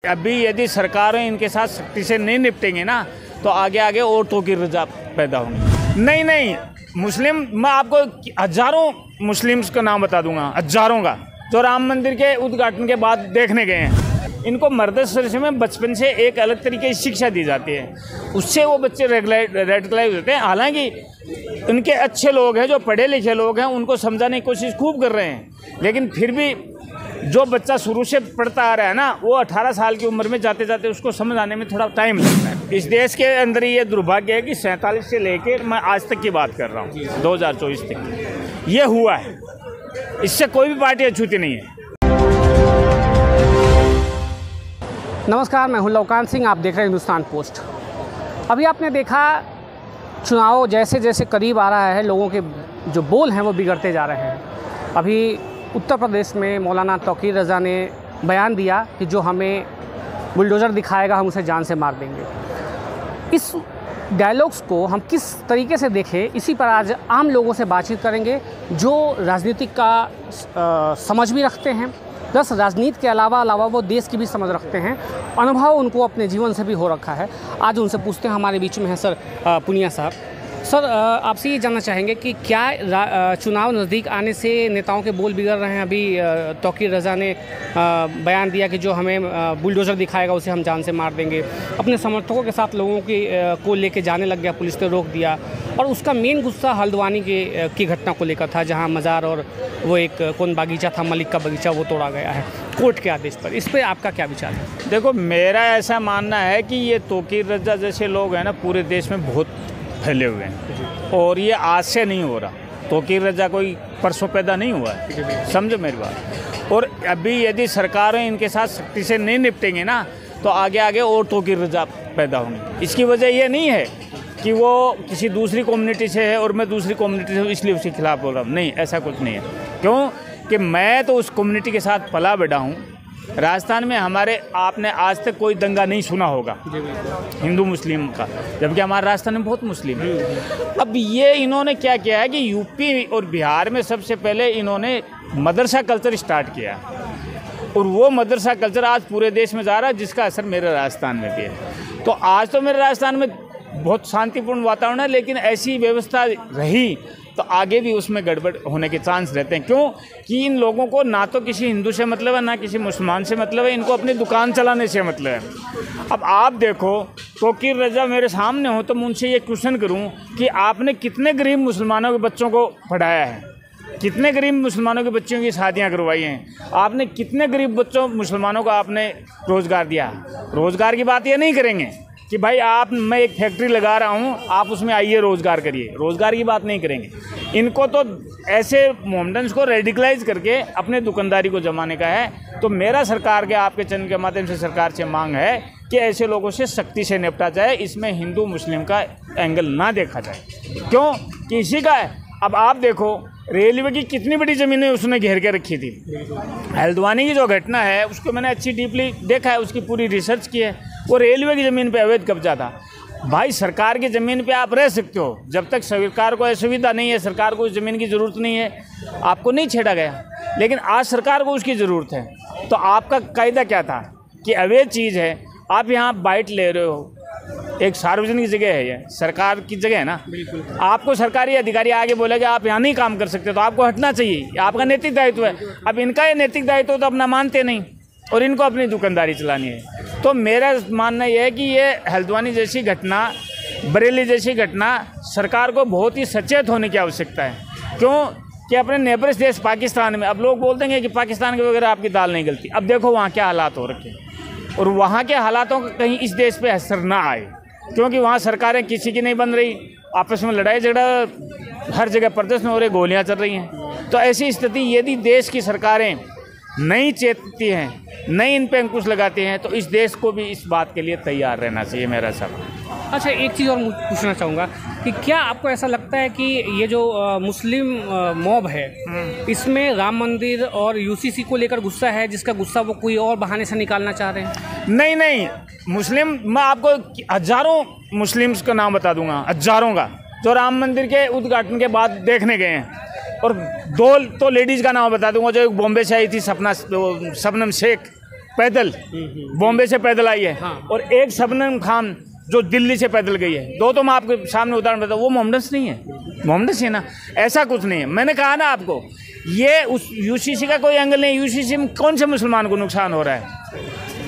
अभी यदि सरकारें इनके साथ सख्ती से नहीं निपटेंगे ना तो आगे आगे औरतों की रजा पैदा होंगी। नहीं मुस्लिम, मैं आपको हजारों मुस्लिम्स का नाम बता दूंगा, हजारों का, जो राम मंदिर के उद्घाटन के बाद देखने गए हैं। इनको मर्दरसे में बचपन से एक अलग तरीके की शिक्षा दी जाती है, उससे वो बच्चे रेडिकलाइज होते हैं। हालांकि उनके अच्छे लोग हैं, जो पढ़े लिखे लोग हैं, उनको समझाने की कोशिश खूब कर रहे हैं, लेकिन फिर भी जो बच्चा शुरू से पढ़ता आ रहा है ना, वो 18 साल की उम्र में जाते जाते उसको समझ आने में थोड़ा टाइम लगता है। इस देश के अंदर ये दुर्भाग्य है कि 47 से लेकर मैं आज तक की बात कर रहा हूँ, 2024 तक ये हुआ है। इससे कोई भी पार्टी अछूती नहीं है। नमस्कार, मैं हूं लवकांत सिंह, आप देख रहे हैं हिंदुस्तान पोस्ट। अभी आपने देखा चुनाव जैसे जैसे करीब आ रहा है, लोगों के जो बोल हैं वो बिगड़ते जा रहे हैं। अभी उत्तर प्रदेश में मौलाना तौकीर रज़ा ने बयान दिया कि जो हमें बुलडोज़र दिखाएगा हम उसे जान से मार देंगे। इस डायलॉग्स को हम किस तरीके से देखें, इसी पर आज आम लोगों से बातचीत करेंगे जो राजनीतिक का समझ भी रखते हैं, प्लस राजनीति के अलावा वो देश की भी समझ रखते हैं। अनुभव उनको अपने जीवन से भी हो रखा है। आज उनसे पूछते हैं। हमारे बीच में है सर पुनिया साहब। सर, आपसे ये जानना चाहेंगे कि क्या चुनाव नज़दीक आने से नेताओं के बोल बिगड़ रहे हैं? अभी तौकीर रज़ा ने बयान दिया कि जो हमें बुलडोज़र दिखाएगा उसे हम जान से मार देंगे। अपने समर्थकों के साथ लोगों को लेके जाने लग गया, पुलिस ने रोक दिया। और उसका मेन गुस्सा हल्द्वानी की घटना को लेकर था, जहाँ मज़ार और वो एक कौन बागीचा था, मलिक का बगीचा, वो तोड़ा गया है कोर्ट के आदेश पर। इस पर आपका क्या विचार है? देखो, मेरा ऐसा मानना है कि ये तौकीर रज़ा जैसे लोग हैं ना, पूरे देश में बहुत फैले हुए हैं और ये आज से नहीं हो रहा। तौकीर रज़ा कोई परसों पैदा नहीं हुआ है, समझो मेरी बात। और अभी यदि सरकारें इनके साथ सख्ती से नहीं निपटेंगे ना तो आगे आगे और तौकीर रज़ा पैदा होंगी। इसकी वजह ये नहीं है कि वो किसी दूसरी कम्युनिटी से है और मैं दूसरी कम्युनिटी से हूँ इसलिए उसके खिलाफ बोल रहा हूँ। नहीं, ऐसा कुछ नहीं है। क्यों कि मैं तो उस कम्युनिटी के साथ पला बढ़ा हूँ। राजस्थान में हमारे आपने आज तक कोई दंगा नहीं सुना होगा हिंदू मुस्लिम का, जबकि हमारे राजस्थान में बहुत मुस्लिम है। अब ये इन्होंने क्या किया है कि यूपी और बिहार में सबसे पहले इन्होंने मदरसा कल्चर स्टार्ट किया और वो मदरसा कल्चर आज पूरे देश में जा रहा है, जिसका असर मेरे राजस्थान में भी है। तो आज तो मेरे राजस्थान में बहुत शांतिपूर्ण वातावरण है, लेकिन ऐसी व्यवस्था रही तो आगे भी उसमें गड़बड़ होने के चांस रहते हैं। क्यों कि इन लोगों को ना तो किसी हिंदू से मतलब है, ना किसी मुसलमान से मतलब है, इनको अपनी दुकान चलाने से मतलब है। अब आप देखो, तौकीर रज़ा मेरे सामने हो तो मैं उनसे ये क्वेश्चन करूं कि आपने कितने गरीब मुसलमानों के बच्चों को पढ़ाया है, कितने गरीब मुसलमानों के बच्चों की शादियां करवाई हैं, आपने कितने गरीब बच्चों मुसलमानों को आपने रोज़गार दिया। रोज़गार की बात ये नहीं करेंगे कि भाई मैं एक फैक्ट्री लगा रहा हूँ, आप उसमें आइए रोज़गार करिए, रोज़गार की बात नहीं करेंगे। इनको तो ऐसे मोमेंट्स को रेडिकलाइज करके अपने दुकानदारी को जमाने का है। तो मेरा सरकार के आपके चैनल के माध्यम से सरकार से मांग है कि ऐसे लोगों से सख्ती से निपटा जाए, इसमें हिंदू मुस्लिम का एंगल ना देखा जाए। क्यों कि इसी का है। अब आप देखो, रेलवे की कितनी बड़ी ज़मीनें उसने घेर के रखी थी। हल्द्वानी की जो घटना है उसको मैंने अच्छी डीपली देखा है, उसकी पूरी रिसर्च की है। वो रेलवे की ज़मीन पे अवैध कब्जा था। भाई, सरकार की ज़मीन पे आप रह सकते हो, जब तक सरकार को असुविधा नहीं है, सरकार को उस ज़मीन की ज़रूरत नहीं है, आपको नहीं छेड़ा गया। लेकिन आज सरकार को उसकी ज़रूरत है। तो आपका कायदा क्या था कि अवैध चीज़ है, आप यहाँ बाइट ले रहे हो, एक सार्वजनिक जगह है, ये सरकार की जगह है ना। बिल्कुल। आपको सरकारी अधिकारी आगे बोले कि आप यहाँ नहीं काम कर सकते, तो आपको हटना चाहिए, आपका नैतिक दायित्व है। अब इनका ये नैतिक दायित्व तो अपना मानते नहीं और इनको अपनी दुकानदारी चलानी है। तो मेरा मानना यह है कि ये हल्द्वानी जैसी घटना, बरेली जैसी घटना, सरकार को बहुत ही सचेत होने की आवश्यकता है। क्यों कि अपने नेबर्स देश पाकिस्तान में अब लोग बोल देंगे कि पाकिस्तान के वगैरह आपकी दाल नहीं गलती। अब देखो वहाँ क्या हालात हो रखे हैं और वहाँ के हालातों का कहीं इस देश पे असर ना आए, क्योंकि वहाँ सरकारें किसी की नहीं बन रही, आपस में लड़ाई झगड़ा हर जगह प्रदर्शन हो रहे, गोलियाँ चल रही हैं। तो ऐसी स्थिति यदि देश की सरकारें नहीं चेतती हैं, नहीं इन पे अंकुश लगाते हैं, तो इस देश को भी इस बात के लिए तैयार रहना चाहिए, मेरा सब। अच्छा, एक चीज़ और पूछना चाहूँगा कि क्या आपको ऐसा लगता है कि ये जो मुस्लिम मॉब है, इसमें राम मंदिर और यूसीसी को लेकर गुस्सा है, जिसका गुस्सा वो कोई और बहाने से निकालना चाह रहे हैं? नहीं मुस्लिम, मैं आपको हजारों मुस्लिम्स का नाम बता दूंगा, हजारों का, जो राम मंदिर के उद्घाटन के बाद देखने गए हैं। और 2 तो लेडीज़ का नाम बता दूंगा, जो एक बॉम्बे से आई थी, शबनम शेख, पैदल, बॉम्बे से पैदल आई है। हाँ। और एक शबनम खान जो दिल्ली से पैदल गई है, दो तो मैं आपके सामने उदाहरण बताऊँ, वो मोहम्मदन नहीं है, मोहम्मदन है ना, ऐसा कुछ नहीं है। मैंने कहा ना आपको, ये उस यूसीसी का कोई एंगल नहीं। यूसीसी में कौन से मुसलमान को नुकसान हो रहा है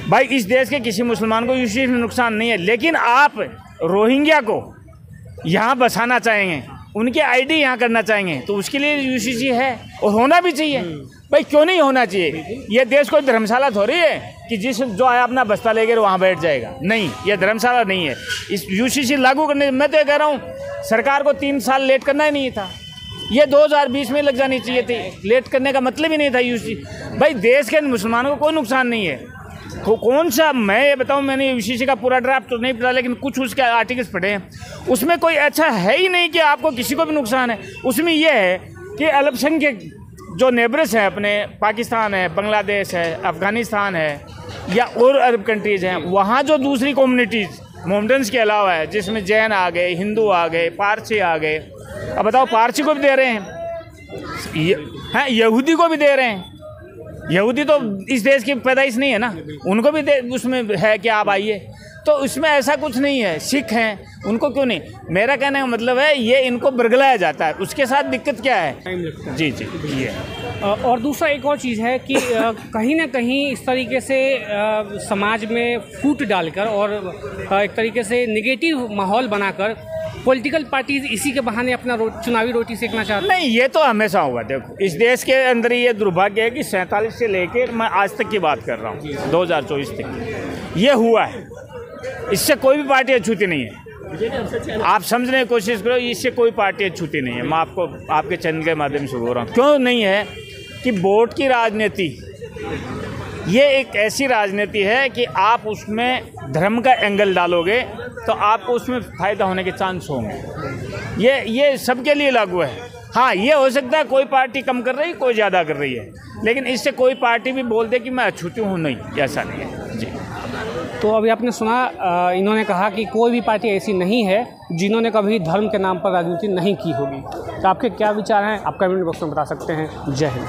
भाई? इस देश के किसी मुसलमान को यूसीसी में नुकसान नहीं है। लेकिन आप रोहिंग्या को यहाँ बसाना चाहेंगे, उनकी आईडी यहाँ करना चाहेंगे, तो उसके लिए यूसीसी है और होना भी चाहिए भाई। क्यों नहीं होना चाहिए? ये देश कोई धर्मशाला थोड़ी है कि जिस जो आया अपना बस्ता लेकर वहाँ बैठ जाएगा। नहीं, ये धर्मशाला नहीं है। इस यूसीसी लागू करने, मैं तो ये कह रहा हूँ सरकार को 3 साल लेट करना ही नहीं था, ये 2020 में लग जानी चाहिए थी। लेट करने का मतलब ही नहीं था यूसीसी। भाई देश के मुसलमानों को कोई नुकसान नहीं है। कौन सा, मैं ये बताऊं, मैंने यूसीसी का पूरा ड्राफ्ट तो नहीं पढ़ा, लेकिन कुछ उसके आर्टिकल्स पढ़े हैं, उसमें कोई अच्छा है ही नहीं कि आपको किसी को भी नुकसान है। उसमें यह है कि अल्पसंख्यक जो नेबर्स हैं अपने, पाकिस्तान है, बांग्लादेश है, अफ़गानिस्तान है या और अरब कंट्रीज़ हैं, वहाँ जो दूसरी कम्युनिटीज़ मोहम्मदन्स के अलावा है, जिसमें जैन आ गए, हिंदू आ गए, पारसी आ गए, अब बताओ पारसी को भी दे रहे हैं, यहूदी को भी दे रहे हैं। यहूदी तो इस देश की पैदाइश नहीं है ना, उनको भी उसमें है कि आप आइए, तो उसमें ऐसा कुछ नहीं है। सिख हैं, उनको क्यों नहीं? मेरा कहने का मतलब है ये इनको बरगलाया जाता है, उसके साथ दिक्कत क्या है? टाइम लगता है। जी ये। और दूसरा एक और चीज़ है कि कहीं ना कहीं इस तरीके से समाज में फूट डालकर और एक तरीके से नेगेटिव माहौल बनाकर पॉलिटिकल पार्टीज इसी के बहाने अपना चुनावी रोटी सेकना चाहते हैं। नहीं, ये तो हमेशा हुआ। देखो, इस देश के अंदर ये दुर्भाग्य है कि 47 से लेकर मैं आज तक की बात कर रहा हूँ, 2024 तक ये हुआ है। इससे कोई भी पार्टी अछूती नहीं है। आप समझने की कोशिश करो, इससे कोई पार्टी अछूती नहीं है। मैं आपको आपके चैनल के माध्यम से बोल रहा हूँ। क्यों नहीं है? कि वोट की राजनीति ये एक ऐसी राजनीति है कि आप उसमें धर्म का एंगल डालोगे तो आपको उसमें फ़ायदा होने के चांस होंगे। ये सबके लिए लागू है। हाँ, ये हो सकता है कोई पार्टी कम कर रही है, कोई ज़्यादा कर रही है, लेकिन इससे कोई पार्टी भी बोल दे कि मैं अछूती हूँ, नहीं, ऐसा नहीं है जी। तो अभी आपने सुना, इन्होंने कहा कि कोई भी पार्टी ऐसी नहीं है जिन्होंने कभी धर्म के नाम पर राजनीति नहीं की होगी। तो आपके क्या विचार हैं? आप कमेंट बॉक्स में बता सकते हैं। जय हिंद।